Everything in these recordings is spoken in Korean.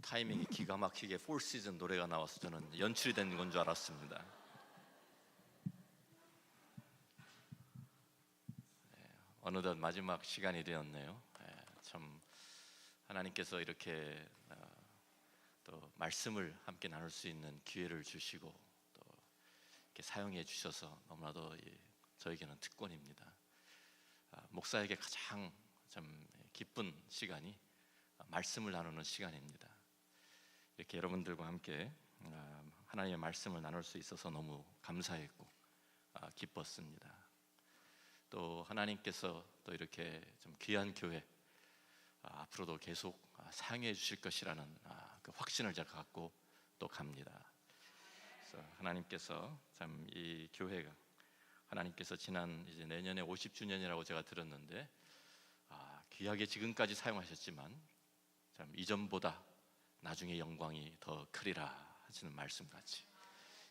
타이밍이 기가 막히게 폴 시즌 노래가 나와서 저는 연출이 된 건 줄 알았습니다. 어느덧 마지막 시간이 되었네요. 참 하나님께서 이렇게 또 말씀을 함께 나눌 수 있는 기회를 주시고 또 이렇게 사용해 주셔서 너무나도 저에게는 특권입니다. 목사에게 가장 참 기쁜 시간이 말씀을 나누는 시간입니다. 이렇게 여러분들과 함께 하나님의 말씀을 나눌 수 있어서 너무 감사했고 기뻤습니다. 또 하나님께서 또 이렇게 좀 귀한 교회 앞으로도 계속 사용해 주실 것이라는 그 확신을 제가 갖고 또 갑니다. 그래서 하나님께서 참 이 교회가 하나님께서 지난 이제 내년에 50주년이라고 제가 들었는데 귀하게 지금까지 사용하셨지만 참 이전보다 나중에 영광이 더 크리라 하시는 말씀같이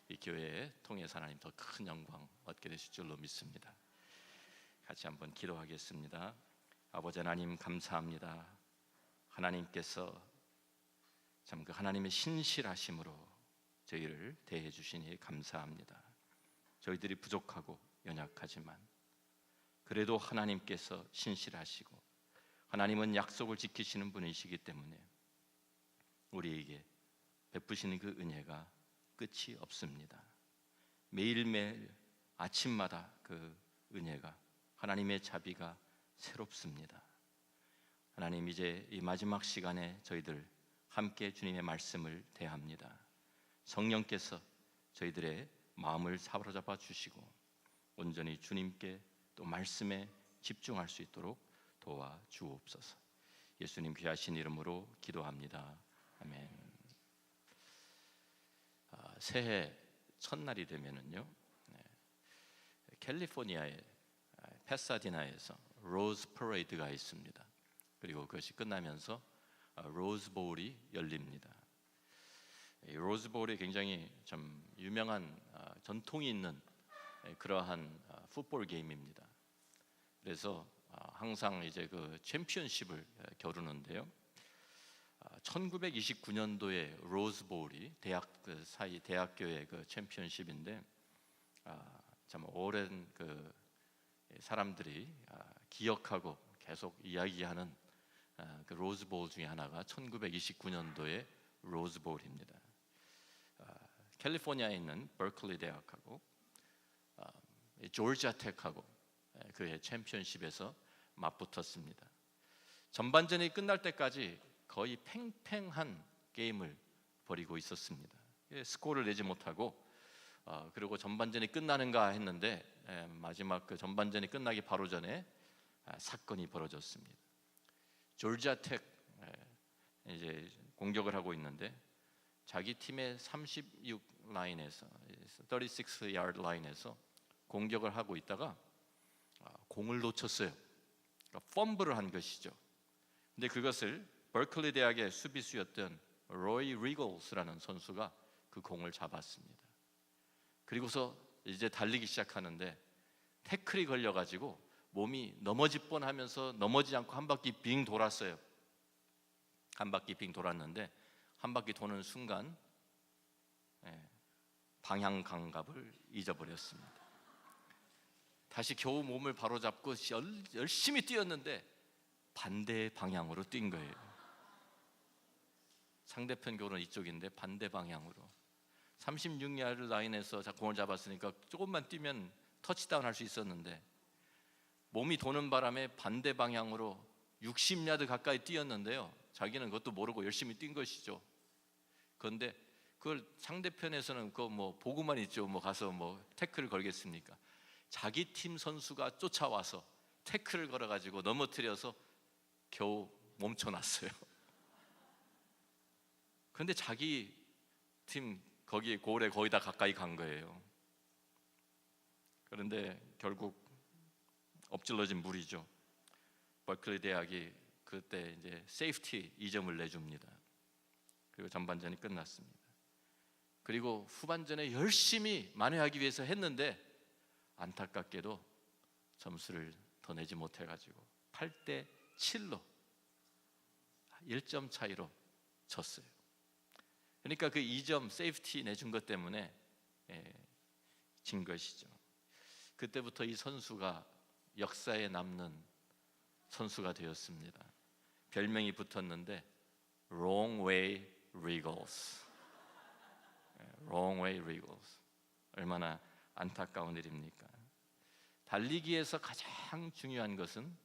이 교회에 통해서 하나님 더 큰 영광 얻게 되실 줄로 믿습니다. 같이 한번 기도하겠습니다. 아버지 하나님 감사합니다. 하나님께서 참 그 하나님의 신실하심으로 저희를 대해 주시니 감사합니다. 저희들이 부족하고 연약하지만 그래도 하나님께서 신실하시고 하나님은 약속을 지키시는 분이시기 때문에 우리에게 베푸시는 그 은혜가 끝이 없습니다. 매일매일 아침마다 그 은혜가 하나님의 자비가 새롭습니다. 하나님 이제 이 마지막 시간에 저희들 함께 주님의 말씀을 대합니다. 성령께서 저희들의 마음을 사로잡아 주시고 온전히 주님께 또 말씀에 집중할 수 있도록 도와 주옵소서. 예수님 귀하신 이름으로 기도합니다. 아멘. 새해 첫날이 되면은요, 캘리포니아의 파사디나에서 로즈 퍼레이드가 있습니다. 그리고 그것이 끝나면서 로즈 보울이 열립니다. 이 로즈 보울이 굉장히 좀 유명한 전통이 있는 그러한 풋볼 게임입니다. 그래서 항상 이제 그 챔피언십을 겨루는데요. 1929년도에 로즈 보울이 대학교의 그 챔피언십인데 참 오랜 그 사람들이 기억하고 계속 이야기하는 그 로즈 보울 중에 하나가 1929년도의 로즈 보울입니다. 캘리포니아에 있는 버클리 대학하고 조지아 텍하고 그의 챔피언십에서 맞붙었습니다. 전반전이 끝날 때까지 거의 팽팽한 게임을 벌이고 있었습니다. 스코어를 내지 못하고 그리고 전반전이 끝나는가 했는데 마지막 그 전반전이 끝나기 바로 전에 사건이 벌어졌습니다. 조지아 텍 이제 공격을 하고 있는데 자기 팀의 36 라인에서 36 야드 라인에서 공격을 하고 있다가 공을 놓쳤어요. 그러니까 펌블을 한 것이죠. 근데 그것을 버클리 대학의 수비수였던 로이 리걸스라는 선수가 그 공을 잡았습니다. 그리고서 이제 달리기 시작하는데 태클이 걸려가지고 몸이 넘어질 뻔하면서 넘어지지 않고 한 바퀴 빙 돌았어요. 한 바퀴 빙 돌았는데 한 바퀴 도는 순간 방향 감각을 잊어버렸습니다. 다시 겨우 몸을 바로잡고 열심히 뛰었는데 반대 방향으로 뛴 거예요. 상대편 교는 이쪽인데 반대 방향으로 36야드 라인에서 공을 잡았으니까 조금만 뛰면 터치다운 할 수 있었는데 몸이 도는 바람에 반대 방향으로 60야드 가까이 뛰었는데요. 자기는 그것도 모르고 열심히 뛴 것이죠. 그런데 그걸 상대편에서는 그거 뭐 보고만 있죠. 뭐 가서 뭐 태클을 걸겠습니까? 자기 팀 선수가 쫓아와서 태클을 걸어가지고 넘어뜨려서 겨우 멈춰놨어요. 그런데 자기 팀 거기 골에 거의 다 가까이 간 거예요. 그런데 결국 엎질러진 물이죠. 버클리 대학이 그때 이제 세이프티 2점을 내줍니다. 그리고 전반전이 끝났습니다. 그리고 후반전에 열심히 만회하기 위해서 했는데 안타깝게도 점수를 더 내지 못해가지고 8대 7로 1점 차이로 졌어요. 그러니까 그 2점 세이프티 내준 것 때문에 진 것이죠. 그때부터 이 선수가 역사에 남는 선수가 되었습니다. 별명이 붙었는데 Wrong Way Regals. Wrong Way Regals. 얼마나 안타까운 일입니까? 달리기에서 가장 중요한 것은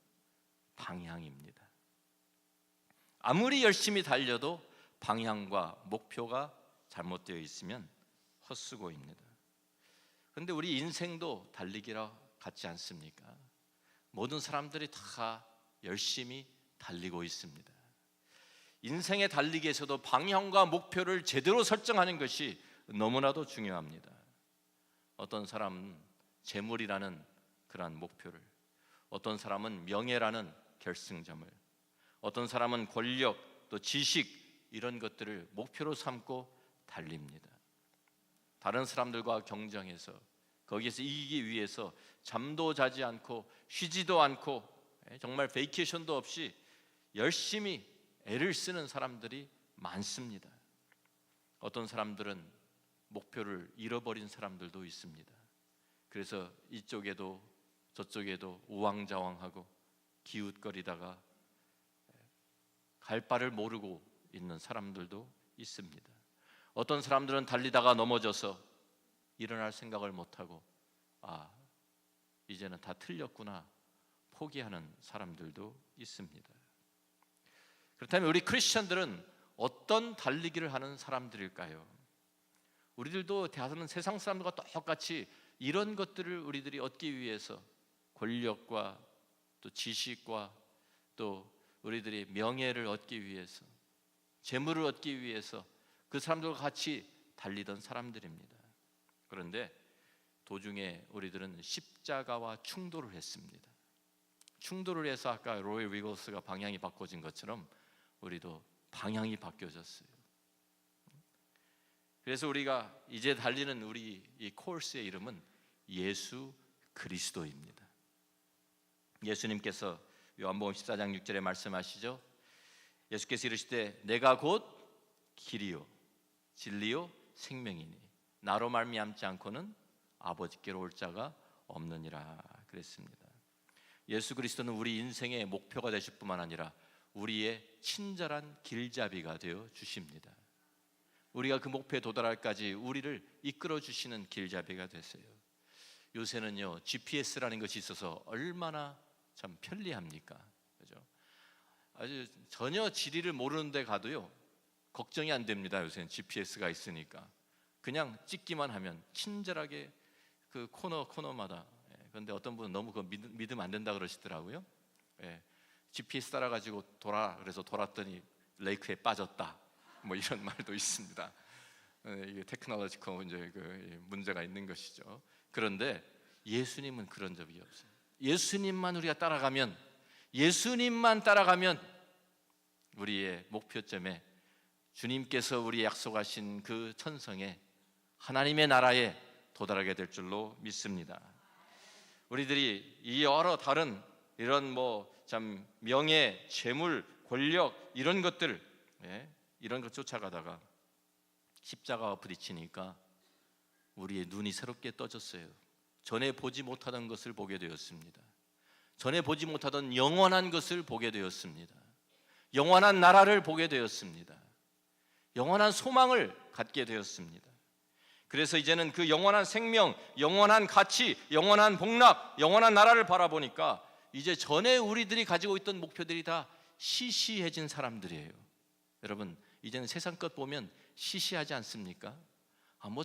방향입니다. 아무리 열심히 달려도 방향과 목표가 잘못되어 있으면 헛수고입니다. 그런데 우리 인생도 달리기라 같지 않습니까? 모든 사람들이 다 열심히 달리고 있습니다. 인생의 달리기에서도 방향과 목표를 제대로 설정하는 것이 너무나도 중요합니다. 어떤 사람은 재물이라는 그러한 목표를, 어떤 사람은 명예라는 결승점을, 어떤 사람은 권력 또 지식 이런 것들을 목표로 삼고 달립니다. 다른 사람들과 경쟁해서 거기에서 이기기 위해서 잠도 자지 않고 쉬지도 않고 정말 베이케이션도 없이 열심히 애를 쓰는 사람들이 많습니다. 어떤 사람들은 목표를 잃어버린 사람들도 있습니다. 그래서 이쪽에도 저쪽에도 우왕좌왕하고 기웃거리다가 갈 바를 모르고 있는 사람들도 있습니다. 어떤 사람들은 달리다가 넘어져서 일어날 생각을 못하고 이제는 다 틀렸구나 포기하는 사람들도 있습니다. 그렇다면 우리 크리스천들은 어떤 달리기를 하는 사람들일까요? 우리들도 다른 세상 사람들과 똑같이 이런 것들을 우리들이 얻기 위해서 권력과 또 지식과 또 우리들이 명예를 얻기 위해서 재물을 얻기 위해서 그 사람들과 같이 달리던 사람들입니다. 그런데 도중에 우리들은 십자가와 충돌을 했습니다. 충돌을 해서 아까 로이 리걸스가 방향이 바꿔진 것처럼 우리도 방향이 바뀌어졌어요. 그래서 우리가 이제 달리는 우리 이 코스의 이름은 예수 그리스도입니다. 예수님께서 요한복음 14장 6절에 말씀하시죠. 예수께서 이르시되 내가 곧 길이요 진리요 생명이니 나로 말미암지 않고는 아버지께로 올 자가 없느니라 그랬습니다. 예수 그리스도는 우리 인생의 목표가 되실 뿐만 아니라 우리의 친절한 길잡이가 되어 주십니다. 우리가 그 목표에 도달할까지 우리를 이끌어 주시는 길잡이가 되세요. 요새는요 GPS라는 것이 있어서 얼마나 참 편리합니까? 그죠? 아주 전혀 지리를 모르는데 가도요 걱정이 안 됩니다. 요새는 GPS가 있으니까 그냥 찍기만 하면 친절하게 그 코너마다. 그런데 어떤 분은 너무 그거 믿으면 안 된다 그러시더라고요. GPS 따라가지고 그래서 돌았더니 레이크에 빠졌다. 뭐 이런 말도 있습니다. 이게 테크놀로지컬 이제 그 문제가 있는 것이죠. 그런데 예수님은 그런 적이 없어요. 예수님만 우리가 따라가면, 예수님만 따라가면 우리의 목표점에 주님께서 우리 약속하신 그 천성에 하나님의 나라에 도달하게 될 줄로 믿습니다. 우리들이 이 여러 다른 이런 참 명예, 재물, 권력 이런 것들 이런 것 쫓아가다가 십자가와 부딪히니까 우리의 눈이 새롭게 떠졌어요. 전에 보지 못하던 것을 보게 되었습니다. 전에 보지 못하던 영원한 것을 보게 되었습니다. 영원한 나라를 보게 되었습니다. 영원한 소망을 갖게 되었습니다. 그래서 이제는 그 영원한 생명, 영원한 가치, 영원한 복락, 영원한 나라를 바라보니까 이제 전에 우리들이 가지고 있던 목표들이 다 시시해진 사람들이에요. 여러분, 이제는 세상 것 보면 시시하지 않습니까?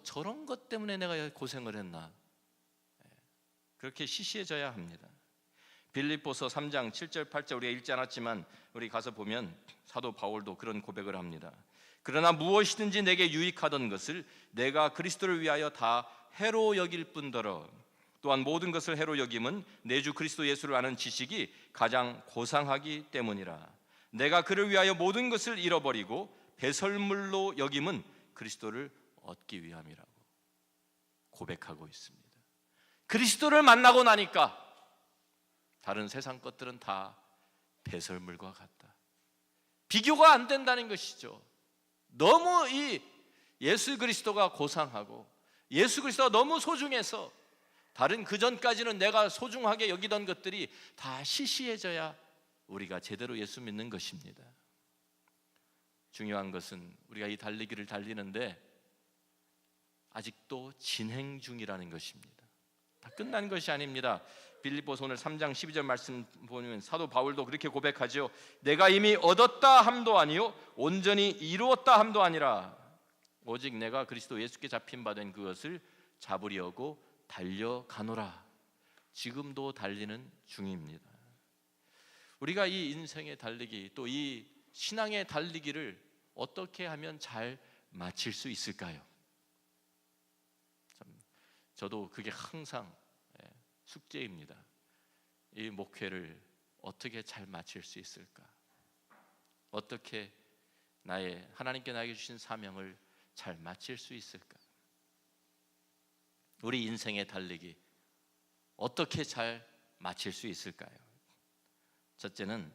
저런 것 때문에 내가 고생을 했나? 그렇게 시시해져야 합니다. 빌립보서 3장 7절 8절 우리가 읽지 않았지만 우리 가서 보면 사도 바울도 그런 고백을 합니다. 그러나 무엇이든지 내게 유익하던 것을 내가 그리스도를 위하여 다 해로 여길 뿐더러 또한 모든 것을 해로 여김은 내 주 그리스도 예수를 아는 지식이 가장 고상하기 때문이라. 내가 그를 위하여 모든 것을 잃어버리고 배설물로 여김은 그리스도를 얻기 위함이라고 고백하고 있습니다. 그리스도를 만나고 나니까 다른 세상 것들은 다 배설물과 같다. 비교가 안 된다는 것이죠. 너무 이 예수 그리스도가 고상하고 예수 그리스도가 너무 소중해서 다른 그전까지는 내가 소중하게 여기던 것들이 다 시시해져야 우리가 제대로 예수 믿는 것입니다. 중요한 것은 우리가 이 달리기를 달리는데 아직도 진행 중이라는 것입니다. 다 끝난 것이 아닙니다. 빌립보서 오늘 3장 12절 말씀 보면 사도 바울도 그렇게 고백하죠. 내가 이미 얻었다 함도 아니요 온전히 이루었다 함도 아니라 오직 내가 그리스도 예수께 잡힌 바 된 그것을 잡으려고 달려가노라. 지금도 달리는 중입니다. 우리가 이 인생의 달리기, 또 이 신앙의 달리기를 어떻게 하면 잘 마칠 수 있을까요? 저도 그게 항상 숙제입니다. 이 목회를 어떻게 잘 마칠 수 있을까? 어떻게 하나님께 나에게 주신 사명을 잘 마칠 수 있을까? 우리 인생의 달리기 어떻게 잘 마칠 수 있을까요? 첫째는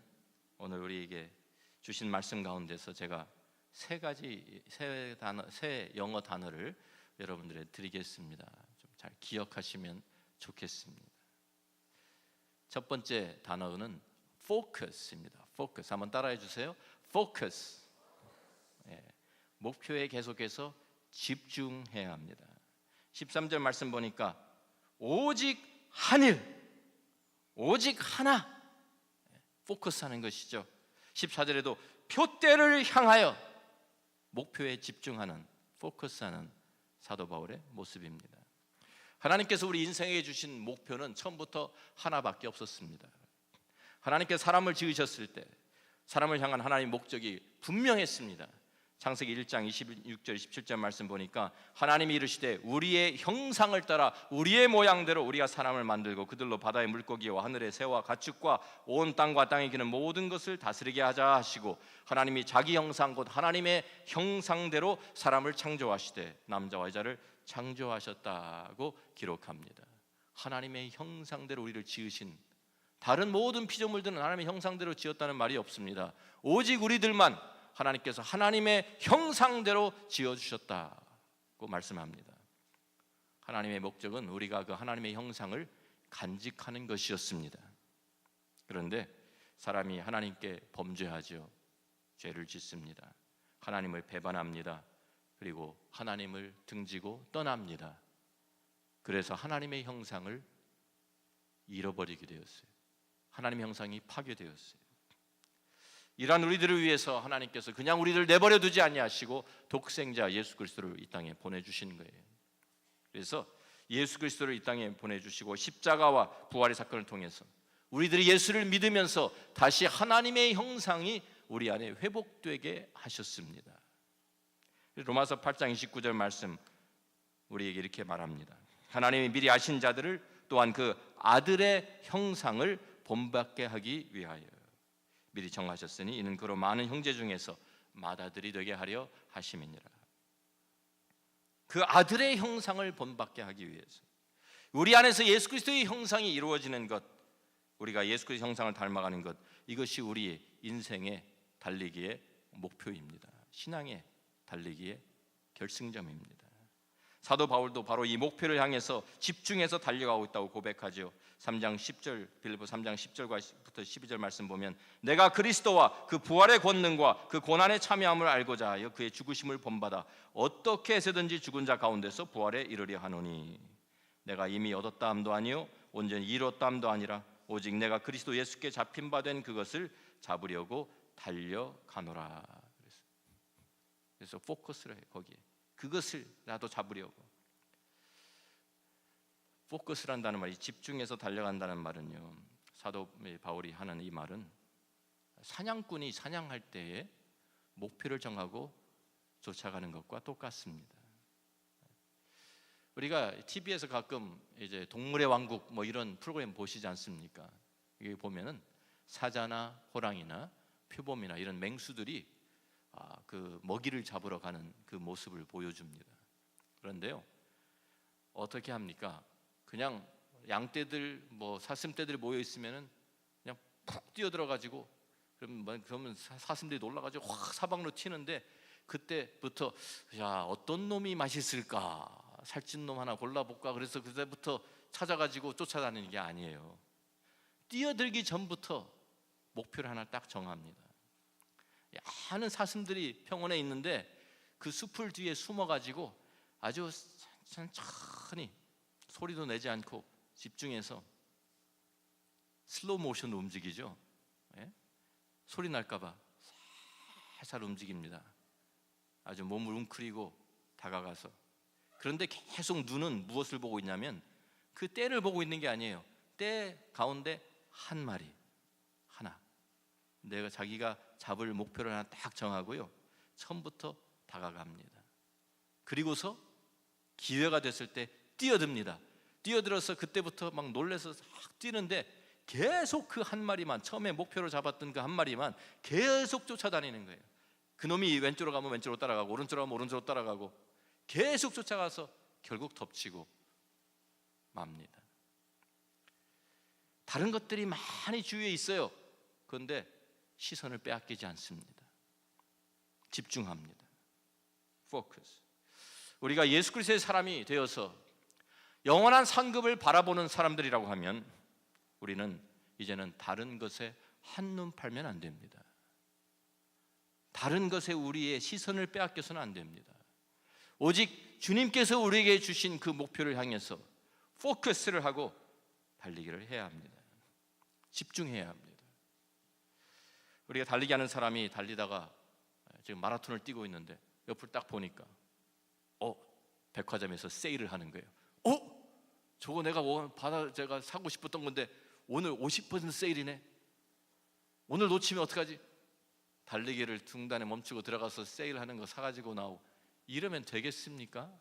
오늘 우리에게 주신 말씀 가운데서 제가 세 영어 단어를 여러분들에게 드리겠습니다. 좀 잘 기억하시면 좋겠습니다. 첫 번째 단어는 focus입니다. focus. 한번 따라해 주세요. focus. 목표에 계속해서 집중해야 합니다. 13절 말씀 보니까 오직 한 일, 오직 하나 포커스하는 것이죠. 14절에도 표대를 향하여 목표에 집중하는, 포커스하는 사도 바울의 모습입니다. 하나님께서 우리 인생에 주신 목표는 처음부터 하나밖에 없었습니다. 하나님께서 사람을 지으셨을 때 사람을 향한 하나님의 목적이 분명했습니다. 창세기 1장 26절 27절 말씀 보니까 하나님이 이르시되 우리의 형상을 따라 우리의 모양대로 우리가 사람을 만들고 그들로 바다의 물고기와 하늘의 새와 가축과 온 땅과 땅에 기는 모든 것을 다스리게 하자 하시고 하나님이 자기 형상 곧 하나님의 형상대로 사람을 창조하시되 남자와 여자를 창조하셨다고 기록합니다. 하나님의 형상대로 우리를 지으신, 다른 모든 피조물들은 하나님의 형상대로 지었다는 말이 없습니다. 오직 우리들만 하나님께서 하나님의 형상대로 지어주셨다고 말씀합니다. 하나님의 목적은 우리가 그 하나님의 형상을 간직하는 것이었습니다. 그런데 사람이 하나님께 범죄하죠. 죄를 짓습니다. 하나님을 배반합니다. 그리고 하나님을 등지고 떠납니다. 그래서 하나님의 형상을 잃어버리게 되었어요. 하나님의 형상이 파괴되었어요. 이러한 우리들을 위해서 하나님께서 그냥 우리를 내버려 두지 아니하시고 독생자 예수 그리스도를 이 땅에 보내주신 거예요. 그래서 예수 그리스도를 이 땅에 보내주시고 십자가와 부활의 사건을 통해서 우리들이 예수를 믿으면서 다시 하나님의 형상이 우리 안에 회복되게 하셨습니다. 로마서 8장 29절 말씀 우리에게 이렇게 말합니다. 하나님이 미리 아신 자들을 또한 그 아들의 형상을 본받게 하기 위하여 미리 정하셨으니 이는 그로 많은 형제 중에서 맏아들이 되게 하려 하심이니라. 그 아들의 형상을 본받게 하기 위해서 우리 안에서 예수 그리스도의 형상이 이루어지는 것, 우리가 예수 그리스도의 형상을 닮아가는 것, 이것이 우리의 인생의 달리기의 목표입니다. 신앙의 달리기의 결승점입니다. 사도 바울도 바로 이 목표를 향해서 집중해서 달려가고 있다고 고백하죠. 3장 10절 빌립보 3장 10절부터 12절 말씀 보면 내가 그리스도와 그 부활의 권능과 그 고난에 참여함을 알고자 하여 그의 죽으심을 본받아 어떻게 해서든지 죽은 자 가운데서 부활에 이르려 하노니 내가 이미 얻었다 함도 아니요 온전히 이루었다 함도 아니라 오직 내가 그리스도 예수께 잡힌 바 된 그것을 잡으려고 달려가노라. 그래서 포커스를 해. 거기에 그것을 나도 잡으려고. 포커스를 한다는 말이 집중해서 달려간다는 말은요, 사도 바울이 하는 이 말은 사냥꾼이 사냥할 때에 목표를 정하고 쫓아가는 것과 똑같습니다. 우리가 TV에서 가끔 이제 동물의 왕국 뭐 이런 프로그램 보시지 않습니까? 여기 보면은 사자나 호랑이나 표범이나 이런 맹수들이 그 먹이를 잡으러 가는 그 모습을 보여줍니다. 그런데요, 어떻게 합니까? 그냥 양떼들, 뭐 사슴떼들이 모여 있으면은 그냥 푹 뛰어 들어가지고 그러면 사슴들이 놀라가지고 확 사방으로 튀는데 그때부터 야, 어떤 놈이 맛있을까? 살찐 놈 하나 골라볼까? 그래서 그때부터 찾아가지고 쫓아다니는 게 아니에요. 뛰어들기 전부터 목표를 하나 딱 정합니다. 많은 사슴들이 평원에 있는데 그 숲을 뒤에 숨어가지고 아주 천천히 소리도 내지 않고 집중해서 슬로우 모션으로 움직이죠. 예? 소리 날까봐 살살 움직입니다. 아주 몸을 웅크리고 다가가서. 그런데 계속 눈은 무엇을 보고 있냐면 그 떼를 보고 있는 게 아니에요. 떼 가운데 한 마리, 하나. 내가 자기가 잡을 목표를 하나 딱 정하고요, 처음부터 다가갑니다. 그리고서 기회가 됐을 때 뛰어듭니다. 뛰어들어서 그때부터 막 놀래서 확 뛰는데 계속 그 한 마리만, 처음에 목표로 잡았던 그 한 마리만 계속 쫓아다니는 거예요. 그놈이 왼쪽으로 가면 왼쪽으로 따라가고 오른쪽으로 가면 오른쪽으로 따라가고 계속 쫓아가서 결국 덮치고 맙니다. 다른 것들이 많이 주위에 있어요. 그런데 시선을 빼앗기지 않습니다. 집중합니다. 포커스. 우리가 예수 그리스도의 사람이 되어서 영원한 상급을 바라보는 사람들이라고 하면 우리는 이제는 다른 것에 한눈 팔면 안 됩니다. 다른 것에 우리의 시선을 빼앗겨서는 안 됩니다. 오직 주님께서 우리에게 주신 그 목표를 향해서 포커스를 하고 달리기를 해야 합니다. 집중해야 합니다. 우리가 달리기 하는 사람이 달리다가 지금 마라톤을 뛰고 있는데 옆을 딱 보니까 백화점에서 세일을 하는 거예요. 저거 제가 사고 싶었던 건데 오늘 50% 세일이네. 오늘 놓치면 어떡하지? 달리기를 중단에 멈추고 들어가서 세일하는 거 사가지고 나오고 이러면 되겠습니까?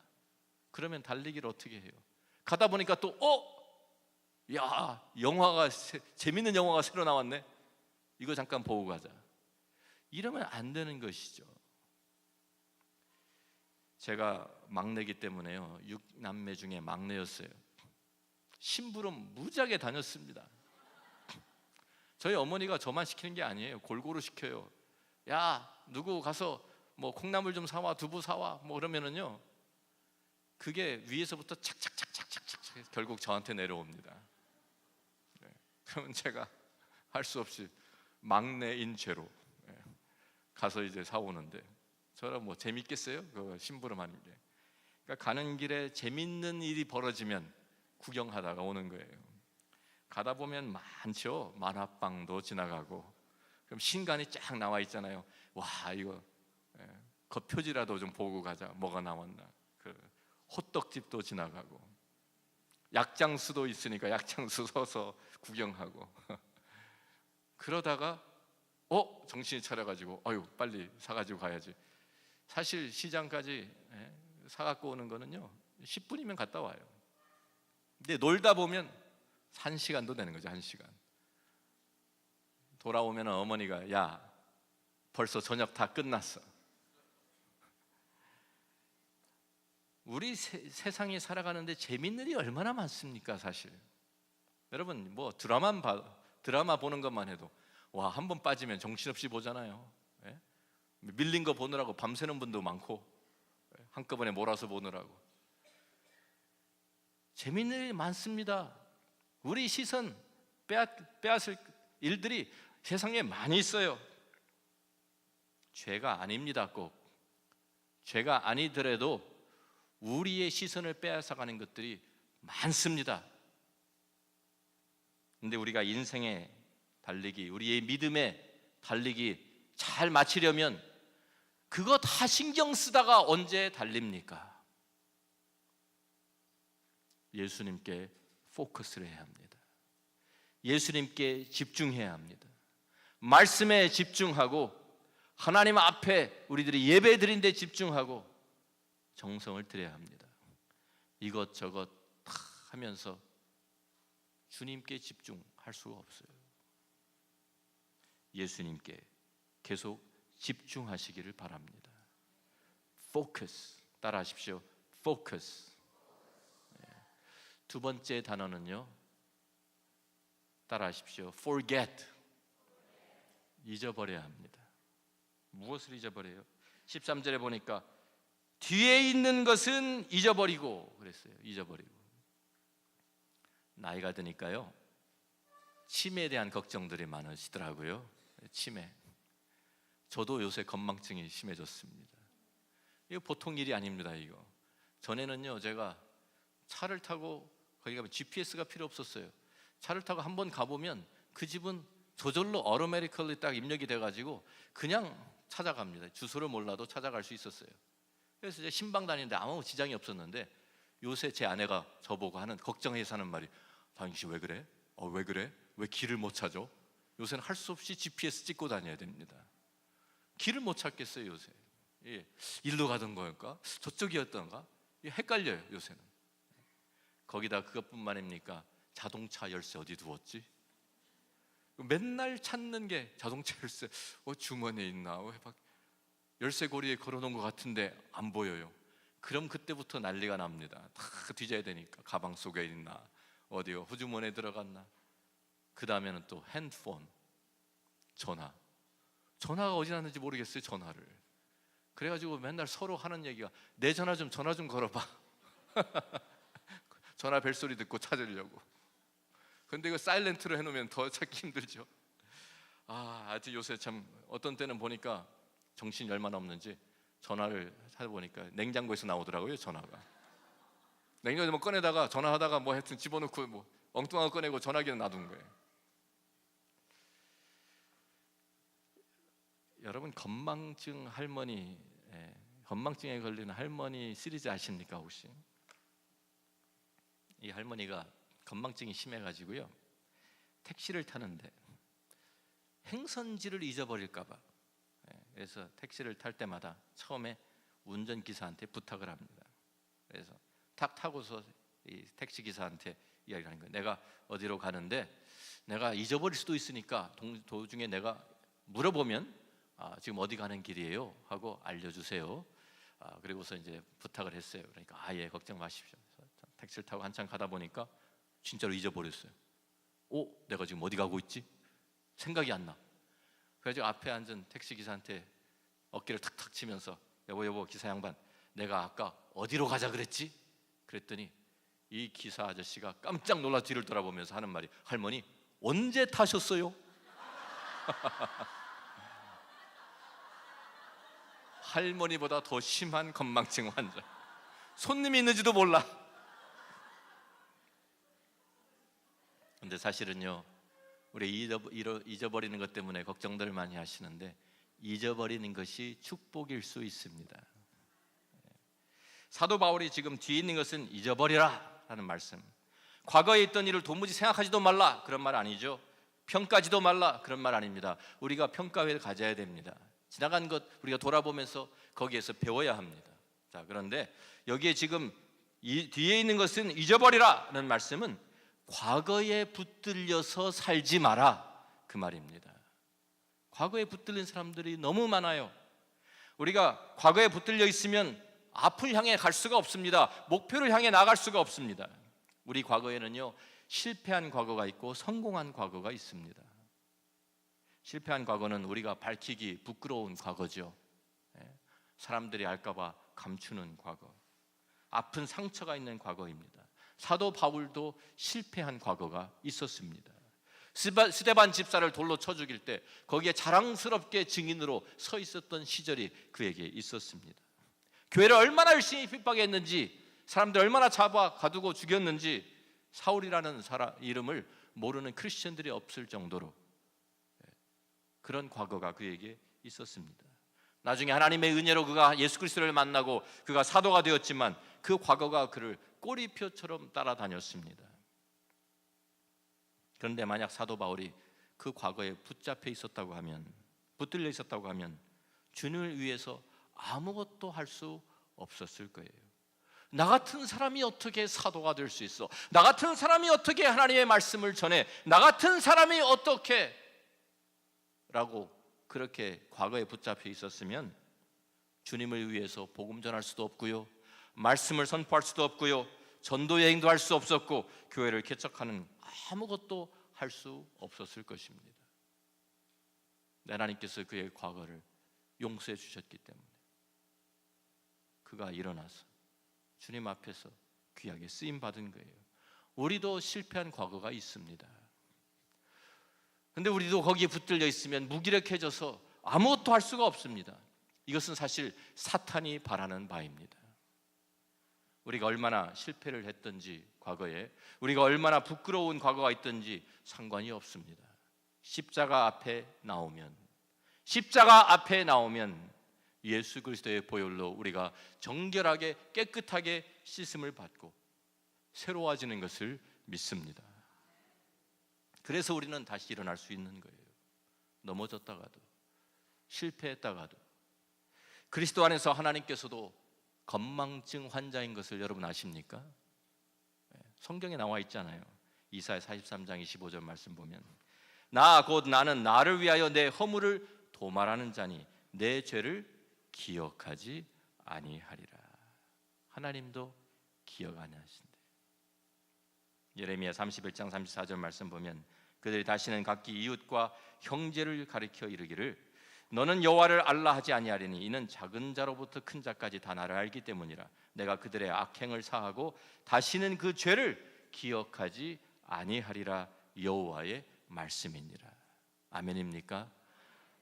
그러면 달리기를 어떻게 해요? 가다 보니까 또 재밌는 영화가 새로 나왔네. 이거 잠깐 보고 가자. 이러면 안 되는 것이죠. 제가 막내기 때문에요, 6남매 중에 막내였어요. 심부름 무지하게 다녔습니다. 저희 어머니가 저만 시키는 게 아니에요. 골고루 시켜요. 야, 누구 가서 뭐 콩나물 좀 사와, 두부 사와, 뭐 그러면은요, 그게 위에서부터 착착착착착착 결국 저한테 내려옵니다. 그러면 제가 할 수 없이 막내인 죄로 가서 이제 사오는데, 저랑 뭐 재밌겠어요? 그 심부름하는 게. 그러니까 가는 길에 재밌는 일이 벌어지면 구경하다가 오는 거예요. 가다 보면 많죠. 만화방도 지나가고, 그럼 신간이 쫙 나와 있잖아요. 와, 이거 겉표지라도 좀 보고 가자. 뭐가 나왔나. 그 호떡집도 지나가고, 약장수도 있으니까 약장수 서서 구경하고 그러다가 정신이 차려가지고 빨리 사가지고 가야지. 사실 시장까지 사갖고 오는 거는요 10분이면 갔다 와요. 근데 놀다 보면 1시간도 되는 거죠. 1시간. 돌아오면 어머니가 야, 벌써 저녁 다 끝났어. 우리 세상에 살아가는데 재밌는 일이 얼마나 많습니까? 사실 여러분, 뭐 드라마 보는 것만 해도 한 번 빠지면 정신없이 보잖아요. 밀린 거 보느라고 밤새는 분도 많고, 한꺼번에 몰아서 보느라고. 재밌는 일이 많습니다. 우리 시선 빼앗을 일들이 세상에 많이 있어요. 죄가 아닙니다. 꼭 죄가 아니더라도 우리의 시선을 빼앗아가는 것들이 많습니다. 근데 우리가 인생의 달리기, 우리의 믿음의 달리기 잘 마치려면 그거 다 신경 쓰다가 언제 달립니까? 예수님께 포커스를 해야 합니다. 예수님께 집중해야 합니다. 말씀에 집중하고 하나님 앞에 우리들이 예배 드린 데 집중하고 정성을 들여야 합니다. 이것저것 다 하면서 주님께 집중할 수가 없어요. 예수님께 계속 집중하시기를 바랍니다. 포커스. 따라하십시오. 포커스. 두 번째 단어는요, 따라하십시오. forget. 잊어버려야 합니다. 무엇을 잊어버려요? 13절에 보니까 뒤에 있는 것은 잊어버리고 그랬어요. 잊어버리고. 나이가 드니까요, 치매에 대한 걱정들이 많으시더라고요. 치매. 저도 요새 건망증이 심해졌습니다. 이거 보통 일이 아닙니다. 이거 전에는요, 제가 차를 타고 거기 가면 GPS가 필요 없었어요. 차를 타고 한번 가보면 그 집은 저절로 어토매티컬리 딱 입력이 돼가지고 그냥 찾아갑니다. 주소를 몰라도 찾아갈 수 있었어요. 그래서 이제 신방 다니는데 아무 지장이 없었는데, 요새 제 아내가 저보고 하는, 걱정해서 하는 말이, 당신 왜 그래? 왜 그래? 왜 길을 못 찾아? 요새는 할 수 없이 GPS 찍고 다녀야 됩니다. 길을 못 찾겠어요 요새. 예, 일로 가던 거였까? 저쪽이었던가? 헷갈려요 요새는. 거기다 그것뿐만 아닙니까? 자동차 열쇠 어디 두었지? 맨날 찾는 게 자동차 열쇠. 주머니에 있나? 열쇠 고리에 걸어놓은 것 같은데 안 보여요. 그럼 그때부터 난리가 납니다. 다 뒤져야 되니까. 가방 속에 있나? 어디요? 호주머니에 들어갔나? 그 다음에는 또 핸드폰, 전화가 어디 났는지 모르겠어요. 전화를. 그래가지고 맨날 서로 하는 얘기가, 내 전화 좀 걸어봐. 전화 벨소리 듣고 찾으려고. 근데 이거 사일렌트로 해놓으면 더 찾기 힘들죠. 아주 요새 참 어떤 때는 보니까 정신이 얼마나 없는지 전화를 찾아보니까 냉장고에서 나오더라고요. 전화가 냉장고에서 꺼내다가 전화하다가 하여튼 집어넣고 엉뚱한 거 꺼내고 전화기는 놔둔 거예요. 여러분, 건망증에 걸리는 할머니 시리즈 아십니까 혹시? 이 할머니가 건망증이 심해가지고요, 택시를 타는데 행선지를 잊어버릴까봐, 그래서 택시를 탈 때마다 처음에 운전기사한테 부탁을 합니다. 그래서 탁 타고서 이 택시기사한테 이야기를 하는 거예요. 내가 어디로 가는데 내가 잊어버릴 수도 있으니까 도중에 내가 물어보면 지금 어디 가는 길이에요? 하고 알려주세요. 그리고서 이제 부탁을 했어요. 그러니까 예, 걱정 마십시오. 그래서 택시를 타고 한참 가다 보니까 진짜로 잊어버렸어요. 내가 지금 어디 가고 있지? 생각이 안 나. 그래서 앞에 앉은 택시기사한테 어깨를 탁탁 치면서, 여보 기사 양반, 내가 아까 어디로 가자 그랬지? 그랬더니 이 기사 아저씨가 깜짝 놀라 뒤를 돌아보면서 하는 말이, 할머니 언제 타셨어요? 할머니보다 더 심한 건망증 환자. 손님이 있는지도 몰라. 근데 사실은요, 우리 잊어버리는 것 때문에 걱정들을 많이 하시는데, 잊어버리는 것이 축복일 수 있습니다. 사도 바울이 지금 뒤에 있는 것은 잊어버리라 라는 말씀, 과거에 있던 일을 도무지 생각하지도 말라 그런 말 아니죠. 평가지도 말라 그런 말 아닙니다. 우리가 평가회를 가져야 됩니다. 지나간 것 우리가 돌아보면서 거기에서 배워야 합니다. 자, 그런데 여기에 지금 뒤에 있는 것은 잊어버리라는 말씀은 과거에 붙들려서 살지 마라 그 말입니다. 과거에 붙들린 사람들이 너무 많아요. 우리가 과거에 붙들려 있으면 앞을 향해 갈 수가 없습니다. 목표를 향해 나갈 수가 없습니다. 우리 과거에는요, 실패한 과거가 있고 성공한 과거가 있습니다. 실패한 과거는 우리가 밝히기 부끄러운 과거죠. 사람들이 알까봐 감추는 과거, 아픈 상처가 있는 과거입니다. 사도 바울도 실패한 과거가 있었습니다. 스데반 집사를 돌로 쳐 죽일 때 거기에 자랑스럽게 증인으로 서 있었던 시절이 그에게 있었습니다. 교회를 얼마나 열심히 핍박했는지, 사람들 얼마나 잡아 가두고 죽였는지 사울이라는 사람 이름을 모르는 크리스천들이 없을 정도로 그런 과거가 그에게 있었습니다. 나중에 하나님의 은혜로 그가 예수 그리스도를 만나고 그가 사도가 되었지만 그 과거가 그를 꼬리표처럼 따라다녔습니다. 그런데 만약 사도 바울이 그 과거에 붙잡혀 있었다고 하면, 붙들려 있었다고 하면 주님을 위해서 아무것도 할 수 없었을 거예요. 나 같은 사람이 어떻게 사도가 될 수 있어? 나 같은 사람이 어떻게 하나님의 말씀을 전해? 나 같은 사람이 어떻게? 라고 그렇게 과거에 붙잡혀 있었으면 주님을 위해서 복음 전할 수도 없고요, 말씀을 선포할 수도 없고요, 전도 여행도 할 수 없었고 교회를 개척하는 아무것도 할 수 없었을 것입니다. 하나님께서 그의 과거를 용서해 주셨기 때문에 그가 일어나서 주님 앞에서 귀하게 쓰임 받은 거예요. 우리도 실패한 과거가 있습니다. 근데 우리도 거기에 붙들려 있으면 무기력해져서 아무것도 할 수가 없습니다. 이것은 사실 사탄이 바라는 바입니다. 우리가 얼마나 실패를 했든지 과거에, 우리가 얼마나 부끄러운 과거가 있든지 상관이 없습니다. 십자가 앞에 나오면 예수 그리스도의 보혈로 우리가 정결하게 깨끗하게 씻음을 받고 새로워지는 것을 믿습니다. 그래서 우리는 다시 일어날 수 있는 거예요. 넘어졌다가도 실패했다가도. 그리스도 안에서 하나님께서도 건망증 환자인 것을 여러분 아십니까? 성경에 나와 있잖아요. 이사야 43장 25절 말씀 보면 나 곧 나는 나를 위하여 내 허물을 도말하는 자니 내 죄를 기억하지 아니하리라. 하나님도 기억 안 하신대. 예레미야 31장 34절 말씀 보면 그들이 다시는 각기 이웃과 형제를 가리켜 이르기를 너는 여호와를 알라 하지 아니하리니 이는 작은 자로부터 큰 자까지 다 나를 알기 때문이라. 내가 그들의 악행을 사하고 다시는 그 죄를 기억하지 아니하리라. 여호와의 말씀이니라. 아멘입니까?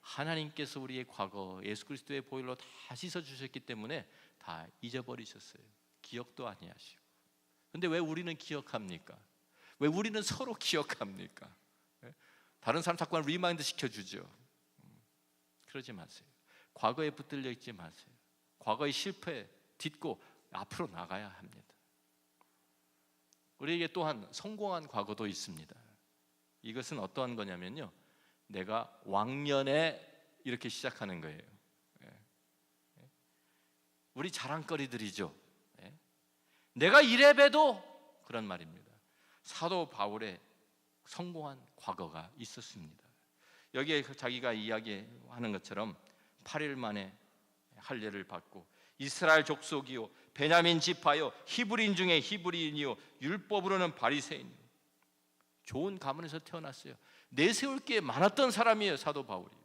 하나님께서 우리의 과거 예수 그리스도의 보혈로 다 씻어 주셨기 때문에 다 잊어버리셨어요. 기억도 아니하시고. 근데 왜 우리는 기억합니까? 왜 우리는 서로 기억합니까? 다른 사람 자꾸 리마인드 시켜주죠. 그러지 마세요. 과거에 붙들려 있지 마세요. 과거의 실패 딛고 앞으로 나가야 합니다. 우리에게 또한 성공한 과거도 있습니다. 이것은 어떠한 거냐면요, 내가 왕년에 이렇게 시작하는 거예요. 우리 자랑거리들이죠. 내가 이래봬도 그런 말입니다. 사도 바울의 성공한 과거가 있었습니다. 여기에 자기가 이야기하는 것처럼 8일 만에 할례를 받고 이스라엘 족속이요 베냐민 지파요 히브리인 중에 히브리인이요 율법으로는 바리새인, 좋은 가문에서 태어났어요. 내세울 게 많았던 사람이에요. 사도 바울이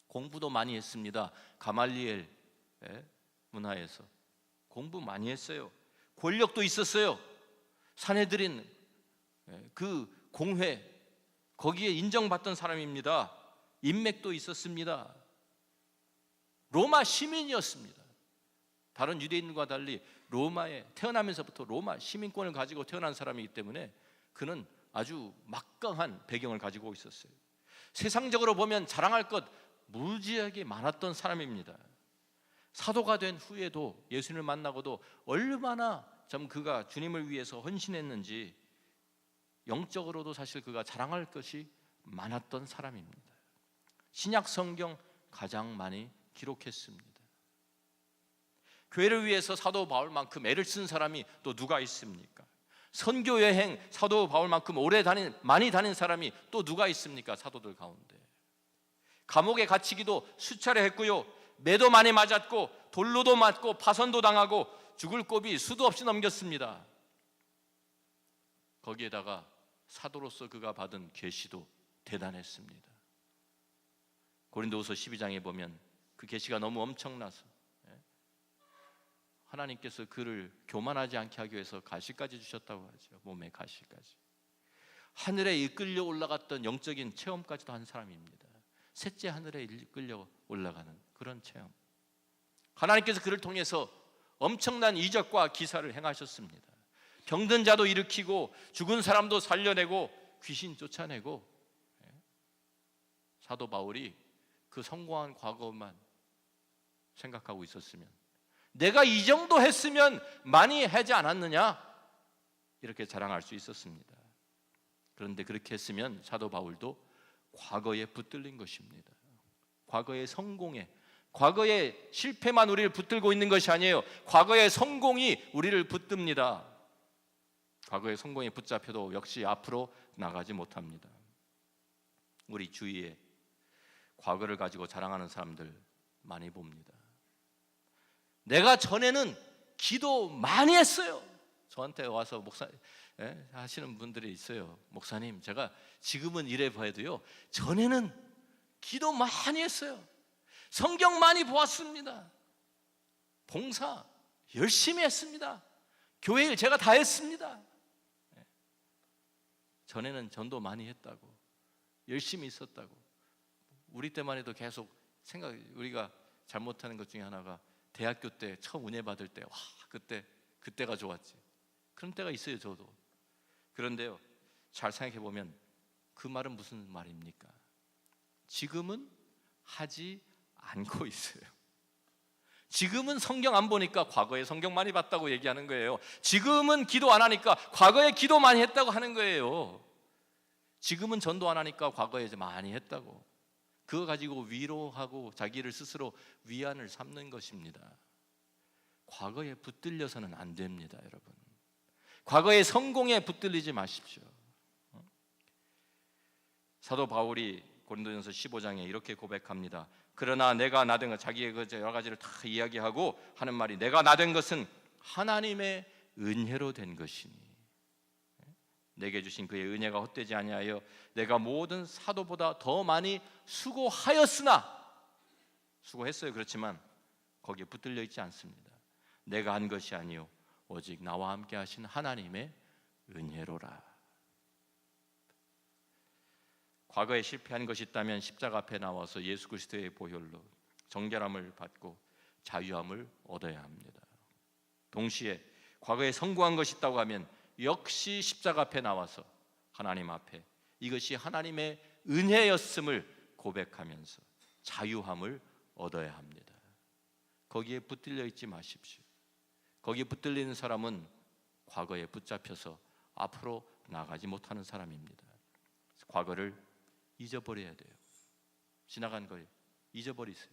공부도 많이 했습니다. 가말리엘 문화에서 공부 많이 했어요. 권력도 있었어요. 산헤드린 그 공회 거기에 인정받던 사람입니다. 인맥도 있었습니다. 로마 시민이었습니다. 다른 유대인과 달리 로마에 태어나면서부터 로마 시민권을 가지고 태어난 사람이기 때문에 그는 아주 막강한 배경을 가지고 있었어요. 세상적으로 보면 자랑할 것 무지하게 많았던 사람입니다. 사도가 된 후에도 예수님을 만나고도 얼마나 참 그가 주님을 위해서 헌신했는지 영적으로도 사실 그가 자랑할 것이 많았던 사람입니다. 신약 성경 가장 많이 기록했습니다. 교회를 위해서 사도 바울만큼 애를 쓴 사람이 또 누가 있습니까? 선교 여행 사도 바울만큼 많이 다닌 사람이 또 누가 있습니까? 사도들 가운데. 감옥에 갇히기도 수차례 했고요, 매도 많이 맞았고 돌로도 맞고 파선도 당하고 죽을 고비 수도 없이 넘겼습니다. 거기에다가 사도로서 그가 받은 계시도 대단했습니다. 고린도후서 12장에 보면 그 계시가 너무 엄청나서 하나님께서 그를 교만하지 않게 하기 위해서 가시까지 주셨다고 하죠. 몸에 가시까지. 하늘에 이끌려 올라갔던 영적인 체험까지도 한 사람입니다. 셋째 하늘에 이끌려 올라가는 그런 체험. 하나님께서 그를 통해서 엄청난 이적과 기사를 행하셨습니다. 병든 자도 일으키고 죽은 사람도 살려내고 귀신 쫓아내고. 사도 바울이 그 성공한 과거만 생각하고 있었으면, 내가 이 정도 했으면 많이 하지 않았느냐, 이렇게 자랑할 수 있었습니다. 그런데 그렇게 했으면 사도 바울도 과거에 붙들린 것입니다. 과거의 성공에, 과거의 실패만 우리를 붙들고 있는 것이 아니에요. 과거의 성공이 우리를 붙듭니다. 과거의 성공에 붙잡혀도 역시 앞으로 나가지 못합니다. 우리 주위에 과거를 가지고 자랑하는 사람들 많이 봅니다. 내가 전에는 기도 많이 했어요. 저한테 와서 목사 하시는 분들이 있어요. 목사님, 제가 지금은 이래 봐도요, 전에는 기도 많이 했어요. 성경 많이 보았습니다. 봉사 열심히 했습니다. 교회 일 제가 다 했습니다. 전에는 전도 많이 했다고, 열심히 있었다고. 우리 때만 해도 계속 우리가 잘못하는 것 중에 하나가 대학교 때 처음 은혜 받을 때, 와, 그때가 좋았지. 그런 때가 있어요, 저도. 그런데요, 잘 생각해 보면 그 말은 무슨 말입니까? 지금은 하지 않고 있어요. 지금은 성경 안 보니까 과거에 성경 많이 봤다고 얘기하는 거예요. 지금은 기도 안 하니까 과거에 기도 많이 했다고 하는 거예요. 지금은 전도 안 하니까 과거에 많이 했다고. 그거 가지고 위로하고 자기를 스스로 위안을 삼는 것입니다. 과거에 붙들려서는 안 됩니다, 여러분. 과거의 성공에 붙들리지 마십시오. 사도 바울이 고린도전서 15장에 이렇게 고백합니다. 그러나 내가 나된 것, 자기의 그 여러 가지를 다 이야기하고 하는 말이, 내가 나된 것은 하나님의 은혜로 된 것이니 내게 주신 그의 은혜가 헛되지 아니하여 내가 모든 사도보다 더 많이 수고하였으나, 수고했어요. 그렇지만 거기에 붙들려 있지 않습니다. 내가 한 것이 아니요 오직 나와 함께 하신 하나님의 은혜로라. 과거에 실패한 것이 있다면 십자가 앞에 나와서 예수 그리스도의 보혈로 정결함을 받고 자유함을 얻어야 합니다. 동시에 과거에 성공한 것이 있다고 하면 역시 십자가 앞에 나와서 하나님 앞에 이것이 하나님의 은혜였음을 고백하면서 자유함을 얻어야 합니다. 거기에 붙들려 있지 마십시오. 거기에 붙들리는 사람은 과거에 붙잡혀서 앞으로 나가지 못하는 사람입니다. 과거를 잊어버려야 돼요. 지나간 걸 잊어버리세요.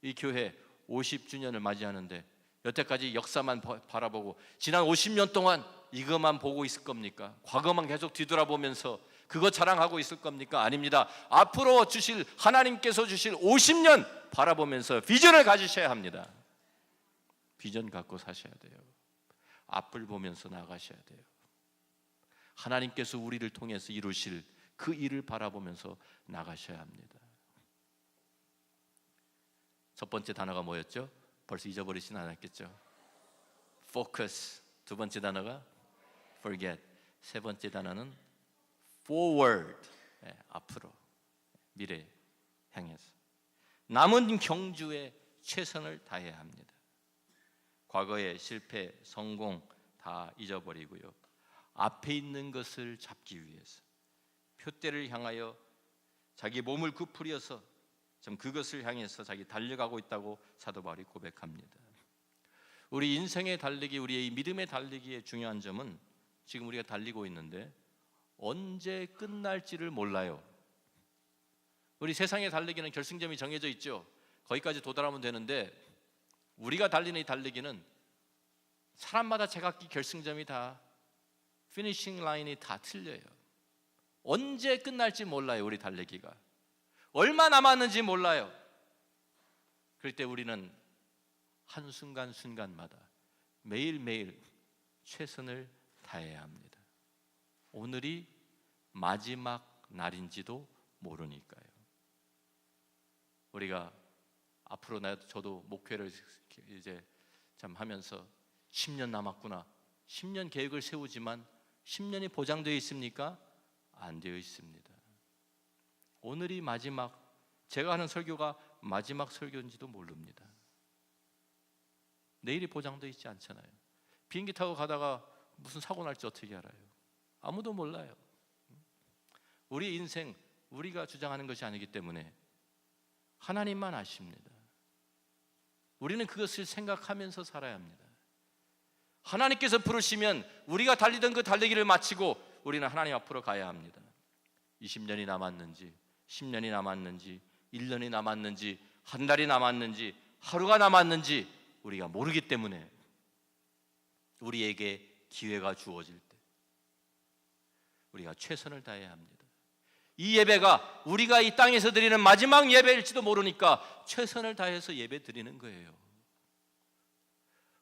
이 교회 50주년을 맞이하는데 여태까지 역사만 바라보고 지난 50년 동안 이것만 보고 있을 겁니까? 과거만 계속 뒤돌아보면서 그거 자랑하고 있을 겁니까? 아닙니다. 앞으로 주실, 하나님께서 주실 50년 바라보면서 비전을 가지셔야 합니다. 비전 갖고 사셔야 돼요. 앞을 보면서 나가셔야 돼요. 하나님께서 우리를 통해서 이루실 그 일을 바라보면서 나가셔야 합니다. 첫 번째 단어가 뭐였죠? 벌써 잊어버리진 않았겠죠? Focus. 두 번째 단어가 forget. 세 번째 단어는 forward. 네, 앞으로, 미래 향해서 남은 경주에 최선을 다해야 합니다. 과거의 실패, 성공 다 잊어버리고요, 앞에 있는 것을 잡기 위해서 표대를 향하여 자기 몸을 구부려서 좀 그것을 향해서 자기 달려가고 있다고 사도 바울이 고백합니다. 우리 인생의 달리기, 우리의 믿음의 달리기의 중요한 점은 지금 우리가 달리고 있는데 언제 끝날지를 몰라요. 우리 세상의 달리기는 결승점이 정해져 있죠. 거기까지 도달하면 되는데 우리가 달리는 이 달리기는 사람마다 제각기 결승점이 다, 피니싱 라인이 다 틀려요. 언제 끝날지 몰라요. 우리 달리기가 얼마 남았는지 몰라요. 그럴 때 우리는 한순간순간마다 매일매일 최선을 다해야 합니다. 오늘이 마지막 날인지도 모르니까요. 우리가 앞으로 저도 목회를 이제 참 하면서 10년 남았구나, 10년 계획을 세우지만 10년이 보장되어 있습니까? 안 되어 있습니다. 오늘이 마지막, 제가 하는 설교가 마지막 설교인지도 모릅니다. 내일이 보장되어 있지 않잖아요. 비행기 타고 가다가 무슨 사고 날지 어떻게 알아요? 아무도 몰라요. 우리 인생 우리가 주장하는 것이 아니기 때문에 하나님만 아십니다. 우리는 그것을 생각하면서 살아야 합니다. 하나님께서 부르시면 우리가 달리던 그 달리기를 마치고 우리는 하나님 앞으로 가야 합니다. 20년이 남았는지, 10년이 남았는지, 1년이 남았는지, 한 달이 남았는지, 하루가 남았는지 우리가 모르기 때문에 우리에게 기회가 주어질 때 우리가 최선을 다해야 합니다. 이 예배가 우리가 이 땅에서 드리는 마지막 예배일지도 모르니까 최선을 다해서 예배 드리는 거예요.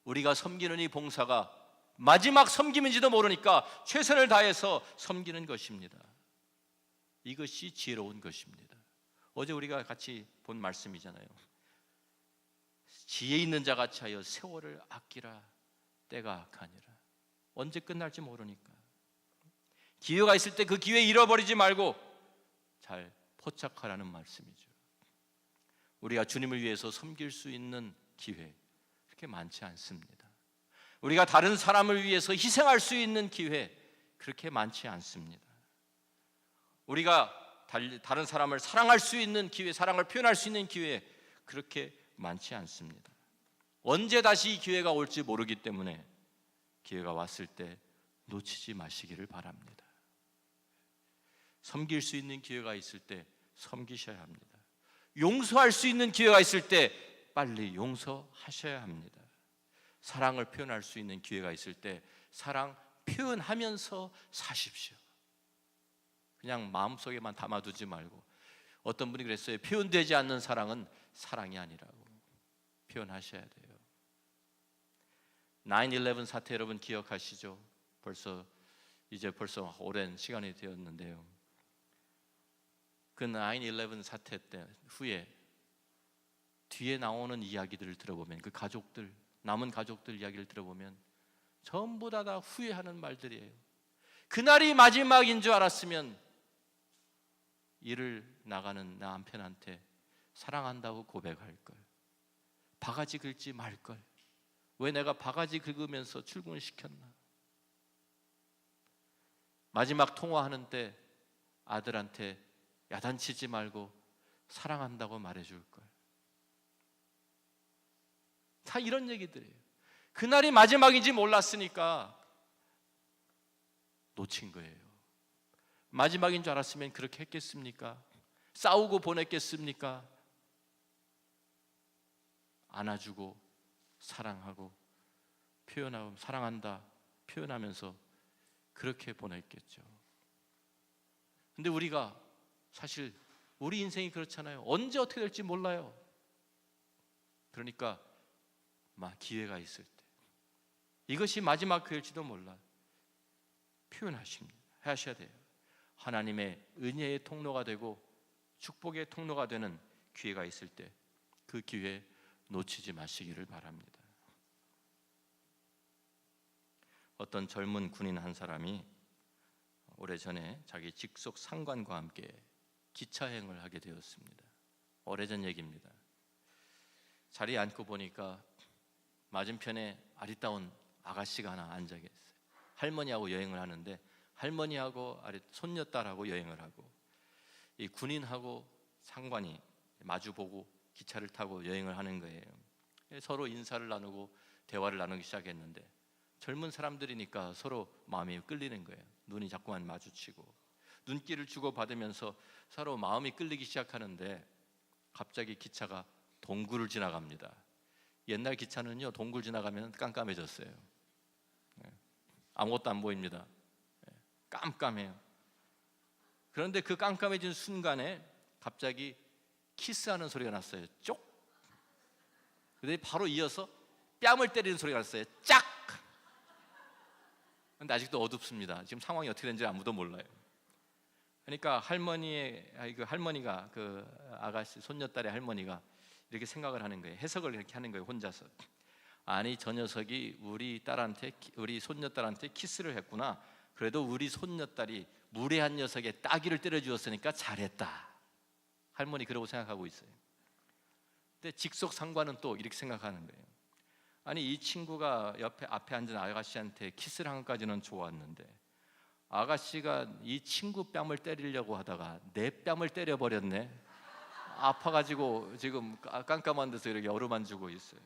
우리가 섬기는 이 봉사가 마지막 섬김인지도 모르니까 최선을 다해서 섬기는 것입니다. 이것이 지혜로운 것입니다. 어제 우리가 같이 본 말씀이잖아요. 지혜 있는 자같이 하여 세월을 아끼라. 때가 악하니라. 언제 끝날지 모르니까 기회가 있을 때 그 기회 잃어버리지 말고 잘 포착하라는 말씀이죠. 우리가 주님을 위해서 섬길 수 있는 기회 그렇게 많지 않습니다. 우리가 다른 사람을 위해서 희생할 수 있는 기회 그렇게 많지 않습니다. 우리가 다른 사람을 사랑할 수 있는 기회, 사랑을 표현할 수 있는 기회 그렇게 많지 않습니다. 언제 다시 이 기회가 올지 모르기 때문에 기회가 왔을 때 놓치지 마시기를 바랍니다. 섬길 수 있는 기회가 있을 때 섬기셔야 합니다. 용서할 수 있는 기회가 있을 때 빨리 용서하셔야 합니다. 사랑을 표현할 수 있는 기회가 있을 때 사랑 표현하면서 사십시오. 그냥 마음속에만 담아두지 말고, 어떤 분이 그랬어요. 표현되지 않는 사랑은 사랑이 아니라고. 표현하셔야 돼요. 9/11 사태 여러분 기억하시죠? 벌써 오랜 시간이 되었는데요. 그 9/11 사태 때 후에 뒤에 나오는 이야기들을 들어보면, 그 가족들, 남은 가족들 이야기를 들어보면 전부 다 후회하는 말들이에요. 그날이 마지막인 줄 알았으면 일을 나가는 남편한테 사랑한다고 고백할 걸, 바가지 긁지 말 걸, 왜 내가 바가지 긁으면서 출근을 시켰나. 마지막 통화하는 때 아들한테 야단치지 말고 사랑한다고 말해줄 걸. 다 이런 얘기들이에요. 그날이 마지막인지 몰랐으니까 놓친 거예요. 마지막인 줄 알았으면 그렇게 했겠습니까? 싸우고 보냈겠습니까? 안아주고 사랑하고 표현하고 사랑한다 표현하면서 그렇게 보냈겠죠. 근데 우리가 사실 우리 인생이 그렇잖아요. 언제 어떻게 될지 몰라요. 그러니까 기회가 있을 때, 이것이 마지막 기회일지도 몰라, 하셔야 돼요. 하나님의 은혜의 통로가 되고 축복의 통로가 되는 기회가 있을 때 그 기회 놓치지 마시기를 바랍니다. 어떤 젊은 군인 한 사람이 오래전에 자기 직속 상관과 함께 기차여행을 하게 되었습니다. 오래전 얘기입니다. 자리에 앉고 보니까 맞은편에 아리따운 아가씨가 하나 앉아 계세요. 할머니하고 여행을 하는데 할머니하고 손녀딸하고 여행을 하고, 이 군인하고 상관이 마주보고 기차를 타고 여행을 하는 거예요. 서로 인사를 나누고 대화를 나누기 시작했는데 젊은 사람들이니까 서로 마음이 끌리는 거예요. 눈이 자꾸만 마주치고 눈길을 주고받으면서 서로 마음이 끌리기 시작하는데 갑자기 기차가 동굴을 지나갑니다. 옛날 기차는요, 동굴 지나가면 깜깜해졌어요. 아무것도 안 보입니다. 깜깜해요. 그런데 그 깜깜해진 순간에 갑자기 키스하는 소리가 났어요. 쪽. 근데 바로 이어서 뺨을 때리는 소리가 났어요. 짝. 근데 아직도 어둡습니다. 지금 상황이 어떻게 되는지 아무도 몰라요. 그러니까 할머니가 그 아가씨 손녀딸의 할머니가 이렇게 생각을 하는 거예요. 해석을 이렇게 하는 거예요. 혼자서. 아니, 저 녀석이 우리 손녀딸한테 키스를 했구나. 그래도 우리 손녀딸이 무례한 녀석의 따귀를 때려주었으니까 잘했다. 할머니 그러고 생각하고 있어요. 근데 직속 상관은 또 이렇게 생각하는 거예요. 아니, 이 친구가 앞에 앉은 아가씨한테 키스를 한 것까지는 좋았는데 아가씨가 이 친구 뺨을 때리려고 하다가 내 뺨을 때려버렸네. 아파가지고 지금 깜깜한 데서 이렇게 어루만지고 있어요.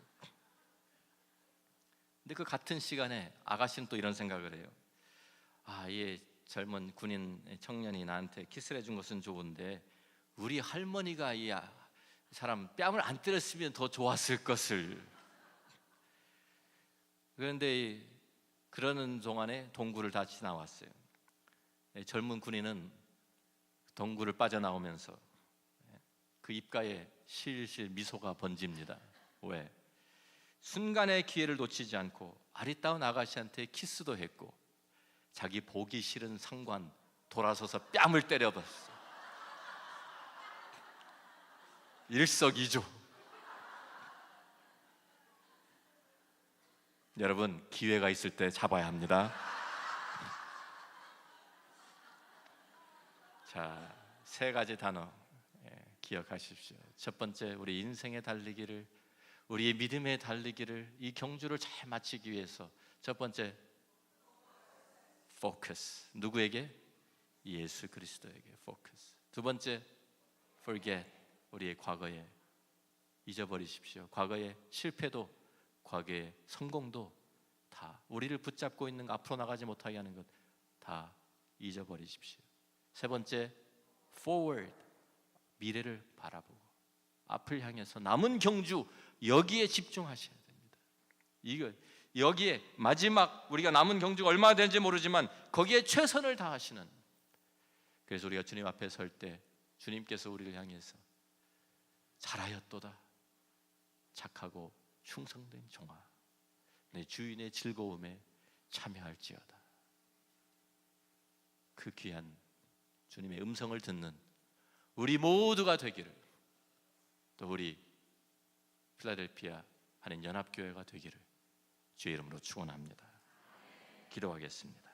근데 그 같은 시간에 아가씨는 또 이런 생각을 해요. 이 젊은 군인 청년이 나한테 키스를 해준 것은 좋은데 우리 할머니가 이 사람 뺨을 안 때렸으면 더 좋았을 것을. 그런데 그러는 동안에 동굴을 다 지나왔어요. 젊은 군인은 동굴을 빠져나오면서 그 입가에 실실 미소가 번집니다. 왜? 순간의 기회를 놓치지 않고 아리따운 아가씨한테 키스도 했고 자기 보기 싫은 상관 돌아서서 뺨을 때려봤어. 일석이조. 여러분, 기회가 있을 때 잡아야 합니다. 자, 세 가지 단어 기억하십시오. 첫 번째, 우리 인생의 달리기를, 우리의 믿음의 달리기를, 이 경주를 잘 마치기 위해서 첫 번째, focus. 누구에게? 예수 그리스도에게 focus. 두 번째, forget. 우리의 과거에 잊어버리십시오. 과거의 실패도, 과거의 성공도 다, 우리를 붙잡고 있는 거, 앞으로 나가지 못하게 하는 것 다 잊어버리십시오. 세 번째, forward. 미래를 바라보고 앞을 향해서 남은 경주, 여기에 집중하셔야 됩니다. 여기에 마지막, 우리가 남은 경주가 얼마나 되는지 모르지만 거기에 최선을 다하시는, 그래서 우리가 주님 앞에 설 때 주님께서 우리를 향해서 잘하였도다, 착하고 충성된 종아, 내 주인의 즐거움에 참여할지어다. 그 귀한 주님의 음성을 듣는 우리 모두가 되기를, 또 우리 필라델피아 한인 연합교회가 되기를 주의 이름으로 축원합니다. 기도하겠습니다.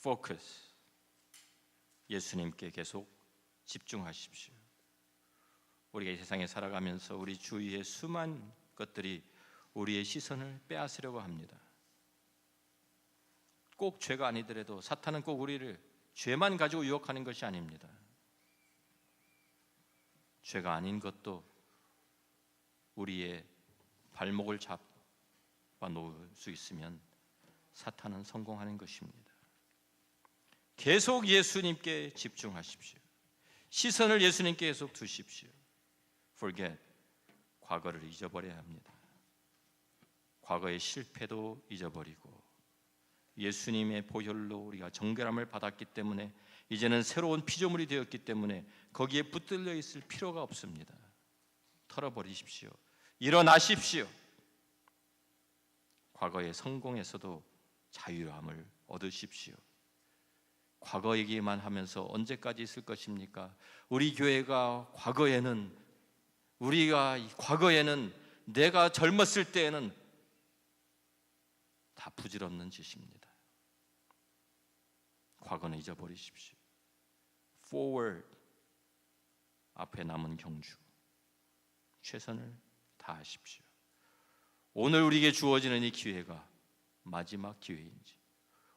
포커스. 예수님께 계속 집중하십시오. 우리가 이 세상에 살아가면서 우리 주위의 수많은 것들이 우리의 시선을 빼앗으려고 합니다. 꼭 죄가 아니더라도 사탄은 꼭 우리를 죄만 가지고 유혹하는 것이 아닙니다. 죄가 아닌 것도 우리의 발목을 잡아 놓을 수 있으면 사탄은 성공하는 것입니다. 계속 예수님께 집중하십시오. 시선을 예수님께 계속 두십시오. Forget. 과거를 잊어버려야 합니다. 과거의 실패도 잊어버리고 예수님의 보혈로 우리가 정결함을 받았기 때문에 이제는 새로운 피조물이 되었기 때문에 거기에 붙들려 있을 필요가 없습니다. 털어버리십시오. 일어나십시오. 과거의 성공에서도 자유함을 얻으십시오. 과거 얘기만 하면서 언제까지 있을 것입니까? 우리 교회가 과거에는 내가 젊었을 때에는 다 부질없는 짓입니다. 과거는 잊어버리십시오. Forward. 앞에 남은 경주, 최선을 다하십시오. 오늘 우리에게 주어지는 이 기회가 마지막 기회인지,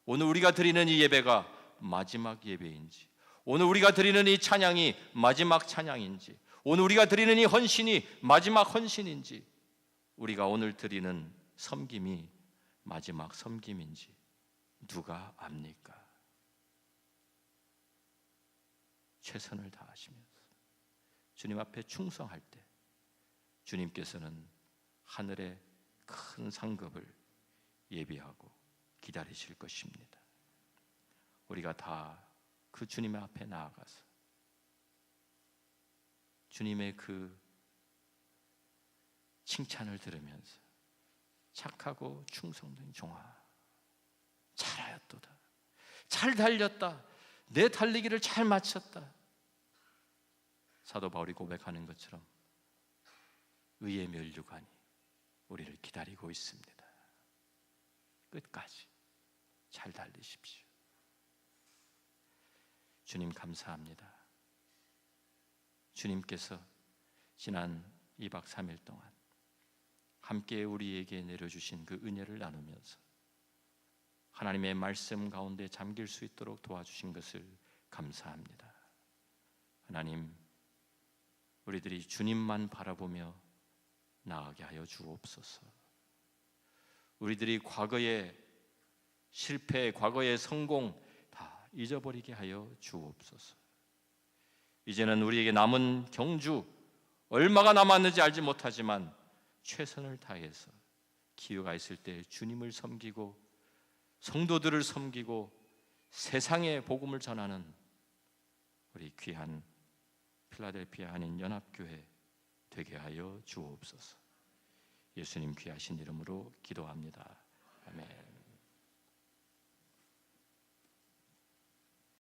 오늘 우리가 드리는 이 예배가 마지막 예배인지, 오늘 우리가 드리는 이 찬양이 마지막 찬양인지, 오늘 우리가 드리는 이 헌신이 마지막 헌신인지, 우리가 오늘 드리는 섬김이 마지막 섬김인지 누가 압니까? 최선을 다하시면서 주님 앞에 충성할 때 주님께서는 하늘의 큰 상급을 예비하고 기다리실 것입니다. 우리가 다 그 주님의 앞에 나아가서 주님의 그 칭찬을 들으면서 착하고 충성된 종아, 잘하였도다, 잘 달렸다, 내 달리기를 잘 마쳤다. 사도 바울이 고백하는 것처럼 의의 면류관이 우리를 기다리고 있습니다. 끝까지 잘 달리십시오. 주님 감사합니다. 주님께서 지난 2박 3일 동안 함께 우리에게 내려주신 그 은혜를 나누면서 하나님의 말씀 가운데 잠길 수 있도록 도와주신 것을 감사합니다. 하나님, 우리들이 주님만 바라보며 나아가게 하여 주옵소서. 우리들이 과거의 실패, 과거의 성공 다 잊어버리게 하여 주옵소서. 이제는 우리에게 남은 경주, 얼마가 남았는지 알지 못하지만 최선을 다해서 기회가 있을 때 주님을 섬기고 성도들을 섬기고 세상에 복음을 전하는 우리 귀한 필라델피아 한인 연합교회 되게 하여 주옵소서. 예수님 귀하신 이름으로 기도합니다.